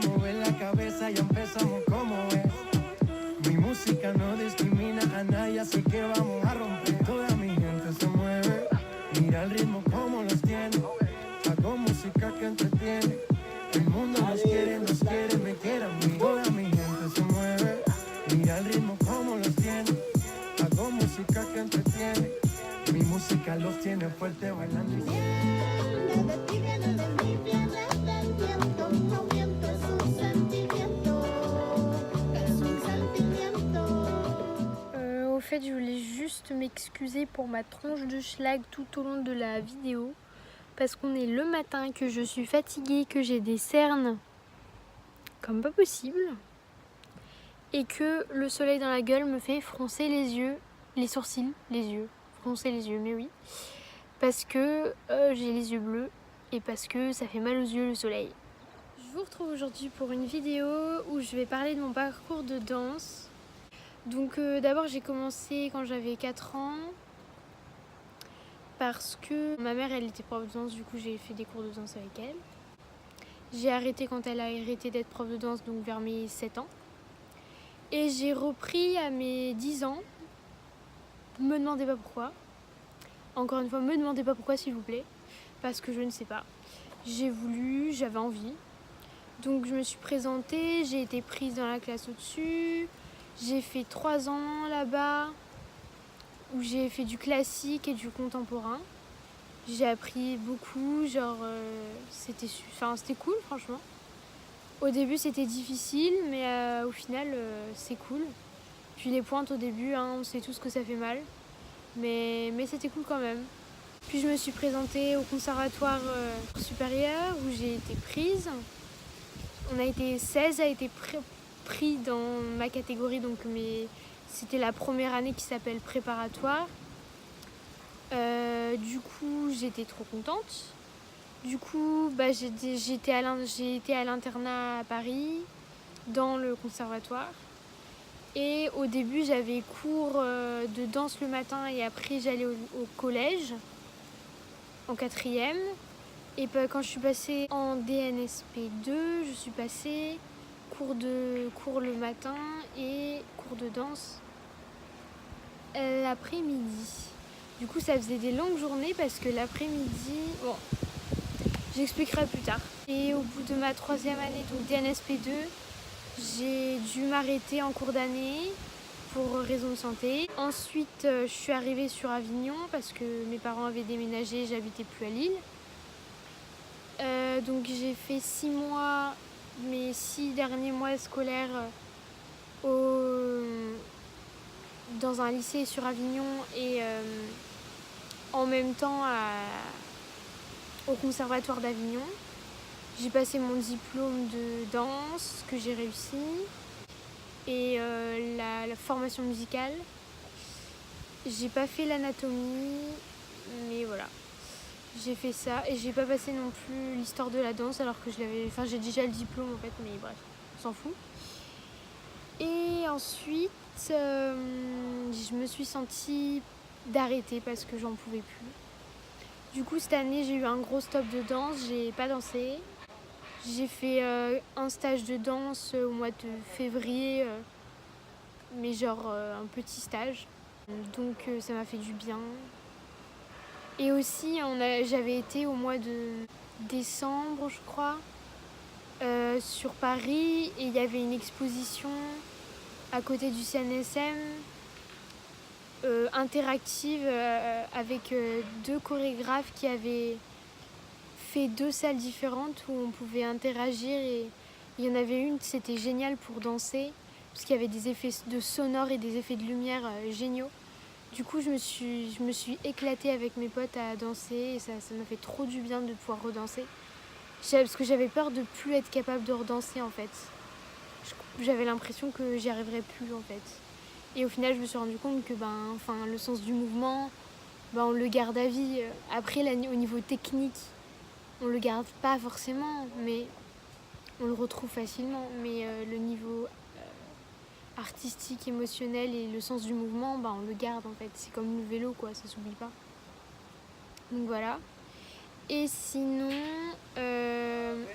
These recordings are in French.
mover la cabeza, ya empezamos como es. Mi música no discrimina a nadie, así que vamos a romper. Toda mi gente se mueve, mira el ritmo como los tiene. Hago música que entretiene. El mundo nos quiere, me quiere a mí. Toda mi gente se mueve, mira el ritmo como los tiene. Hago música que entretiene. Mi música los tiene fuerte bailando. Viene de ti, viene de mí, viene del viento. Un movimiento es un sentimiento. Es un sentimiento. Au fait, je voulais juste m'excuser pour ma tronche de schlag tout au long de la vidéo. Parce qu'on est le matin, que je suis fatiguée, que j'ai des cernes comme pas possible. Et que le soleil dans la gueule me fait froncer les yeux, les sourcils, les yeux. Froncer les yeux, mais oui. Parce que j'ai les yeux bleus et parce que ça fait mal aux yeux le soleil. Je vous retrouve aujourd'hui pour une vidéo où je vais parler de mon parcours de danse. Donc d'abord j'ai commencé quand j'avais 4 ans parce que ma mère elle était prof de danse, du coup j'ai fait des cours de danse avec elle. J'ai arrêté quand elle a arrêté d'être prof de danse, donc vers mes 7 ans. Et j'ai repris à mes 10 ans. Me demandez pas pourquoi. Encore une fois, me demandez pas pourquoi s'il vous plaît. Parce que je ne sais pas. J'ai voulu, j'avais envie. Donc je me suis présentée, j'ai été prise dans la classe au-dessus. J'ai fait 3 ans là-bas où j'ai fait du classique et du contemporain. J'ai appris beaucoup, genre c'était cool franchement. Au début c'était difficile mais au final c'est cool. Puis les pointes au début, hein, on sait tous que ça fait mal. Mais c'était cool quand même. Puis je me suis présentée au conservatoire supérieur où j'ai été prise. On a été 16 à être pris dans ma catégorie, donc c'était la première année qui s'appelle préparatoire. Du coup j'étais trop contente. Du coup j'ai été à l'internat à Paris dans le conservatoire. Et au début j'avais cours de danse le matin et après j'allais au collège en 4e. Et quand je suis passée en DNSP2, je suis passée cours le matin et cours de danse l'après-midi. Du coup ça faisait des longues journées parce que l'après-midi, bon, j'expliquerai plus tard. Et au bout de ma 3e année, donc DNSP2, j'ai dû m'arrêter en cours d'année pour raison de santé. Ensuite, je suis arrivée sur Avignon parce que mes parents avaient déménagé, j'habitais plus à Lille. Donc j'ai fait 6 mois, mes 6 derniers mois scolaires dans un lycée sur Avignon et en même temps au conservatoire d'Avignon. J'ai passé mon diplôme de danse que j'ai réussi et la formation musicale. J'ai pas fait l'anatomie, mais voilà. J'ai fait ça et j'ai pas passé non plus l'histoire de la danse alors que j'ai déjà le diplôme en fait, mais bref, on s'en fout. Et ensuite, je me suis sentie d'arrêter parce que j'en pouvais plus. Du coup, cette année, j'ai eu un gros stop de danse, j'ai pas dansé. J'ai fait un stage de danse au mois de février, mais genre un petit stage. Donc ça m'a fait du bien. Et aussi, j'avais été au mois de décembre, je crois, sur Paris. Et il y avait une exposition à côté du CNSM, interactive, avec 2 chorégraphes qui avaient fait 2 salles différentes où on pouvait interagir. Et il y en avait une, c'était génial pour danser, parce qu'il y avait des effets de sonore et des effets de lumière géniaux. Du coup, je me suis éclatée avec mes potes à danser et ça m'a fait trop du bien de pouvoir redanser. Parce que j'avais peur de plus être capable de redanser en fait. J'avais l'impression que j'y arriverais plus en fait. Et au final, je me suis rendu compte que le sens du mouvement, on le garde à vie. Après, au niveau technique, on le garde pas forcément, mais on le retrouve facilement. Mais le niveau artistique, émotionnel et le sens du mouvement, on le garde en fait. C'est comme le vélo quoi, ça s'oublie pas. Donc voilà. Et sinon,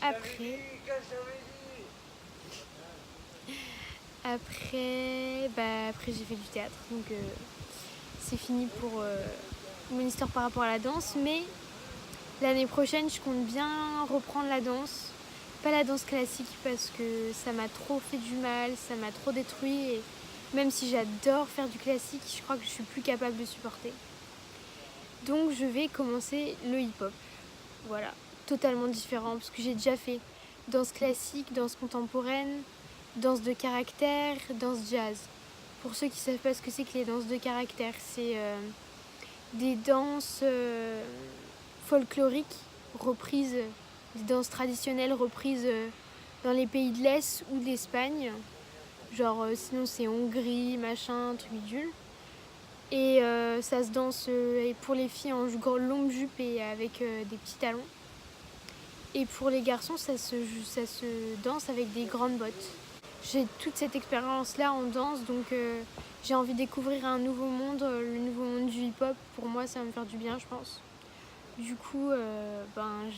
après, Après, après j'ai fait du théâtre, donc c'est fini pour mon histoire par rapport à la danse. Mais l'année prochaine, je compte bien reprendre la danse. Pas la danse classique parce que ça m'a trop fait du mal, ça m'a trop détruit. Et même si j'adore faire du classique, je crois que je suis plus capable de supporter. Donc je vais commencer le hip-hop. Voilà, totalement différent parce que j'ai déjà fait danse classique, danse contemporaine, danse de caractère, danse jazz. Pour ceux qui ne savent pas ce que c'est que les danses de caractère, c'est des danses folkloriques reprises, des danses traditionnelles reprises dans les pays de l'Est ou d'Espagne. Genre sinon c'est Hongrie, machin, truc bidule. Et ça se danse pour les filles en longue jupe et avec des petits talons. Et pour les garçons, ça se danse avec des grandes bottes. J'ai toute cette expérience-là en danse, donc j'ai envie de découvrir un nouveau monde, le nouveau monde du hip-hop. Pour moi, ça va me faire du bien, je pense. Du coup,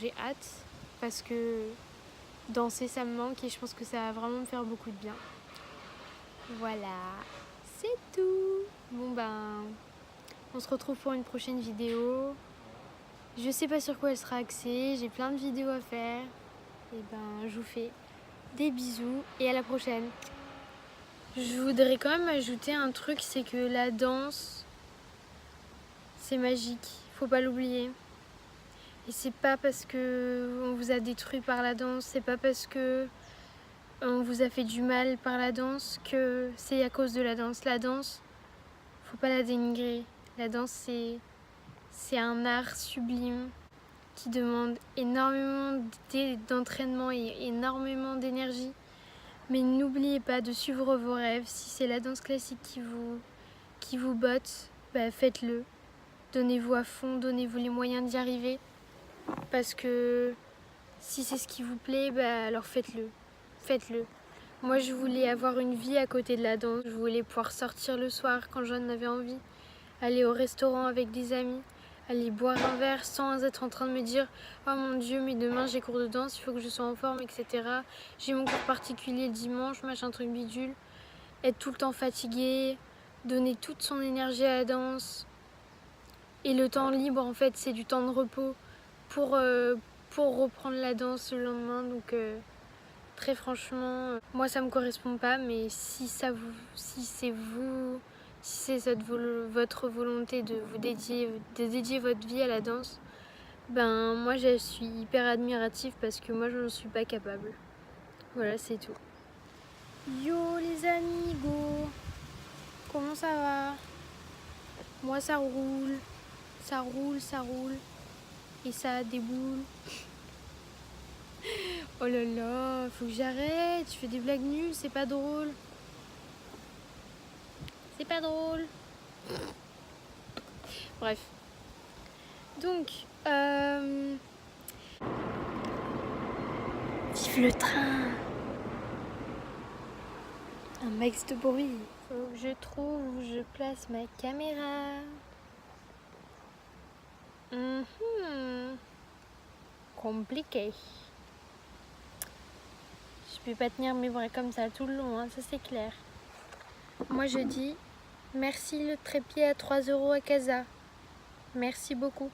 j'ai hâte parce que danser, ça me manque et je pense que ça va vraiment me faire beaucoup de bien. Voilà, c'est tout. Bon, on se retrouve pour une prochaine vidéo. Je sais pas sur quoi elle sera axée, j'ai plein de vidéos à faire. Et je vous fais des bisous et à la prochaine. Je voudrais quand même ajouter un truc, c'est que la danse, c'est magique, faut pas l'oublier. Et c'est pas parce que on vous a détruit par la danse, c'est pas parce que on vous a fait du mal par la danse que c'est à cause de la danse. La danse, faut pas la dénigrer. La danse, c'est un art sublime qui demande énormément d'entraînement et énormément d'énergie. Mais n'oubliez pas de suivre vos rêves. Si c'est la danse classique qui vous botte, faites-le. Donnez-vous à fond, donnez-vous les moyens d'y arriver. Parce que si c'est ce qui vous plaît, alors faites-le. Faites-le. Moi, je voulais avoir une vie à côté de la danse. Je voulais pouvoir sortir le soir quand j'en avais envie. Aller au restaurant avec des amis. Aller boire un verre sans être en train de me dire « Oh mon Dieu, mais demain j'ai cours de danse, il faut que je sois en forme, etc. J'ai mon cours particulier le dimanche, machin truc bidule. » Être tout le temps fatigué, donner toute son énergie à la danse. Et le temps libre, en fait, c'est du temps de repos pour reprendre la danse le lendemain. Donc, très franchement, moi ça me correspond pas, mais si c'est votre volonté de dédier votre vie à la danse, moi je suis hyper admirative parce que moi je n'en suis pas capable. Voilà, c'est tout. Yo les amigos, comment ça va? Moi ça roule, et ça déboule. Oh là là, faut que j'arrête, je fais des blagues nulles, c'est pas drôle. C'est pas drôle. Bref. Donc, vive le train. Un max de bruit. Faut que je trouve où je place ma caméra. Compliqué. Je peux pas tenir mes bras comme ça tout le long, ça c'est clair. Moi je dis merci le trépied à 3 € à Casa. Merci beaucoup.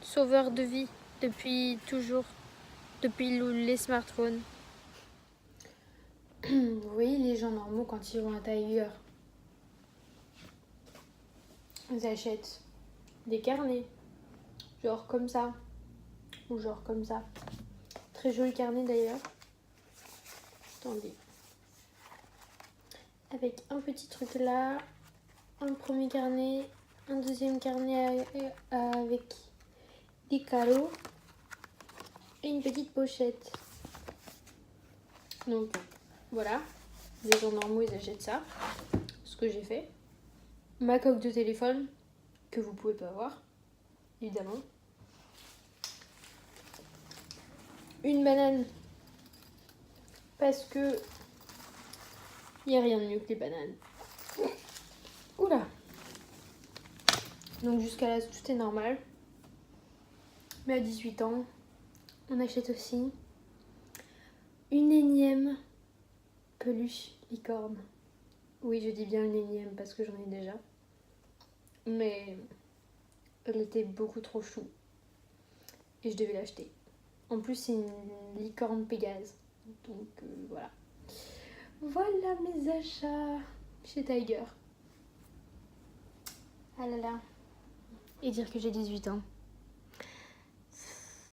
Sauveur de vie depuis toujours, depuis les smartphones. Vous voyez les gens normaux quand ils vont à Tiger, ils achètent des carnets, genre comme ça, ou genre comme ça. Très joli carnet d'ailleurs. Attendez. Avec un petit truc là, un premier carnet, un deuxième carnet avec des carreaux et une petite pochette. Donc voilà, les gens normaux ils achètent ça, ce que j'ai fait. Ma coque de téléphone, que vous pouvez pas voir, évidemment. Une banane, parce que il n'y a rien de mieux que les bananes. Oula. Donc jusqu'à là, tout est normal. Mais à 18 ans, on achète aussi une énième peluche licorne. Oui, je dis bien une énième parce que j'en ai déjà. Mais elle était beaucoup trop chou. Et je devais l'acheter. En plus, c'est une licorne Pégase. Donc voilà. Voilà mes achats chez Tiger. Ah là là. Et dire que j'ai 18 ans.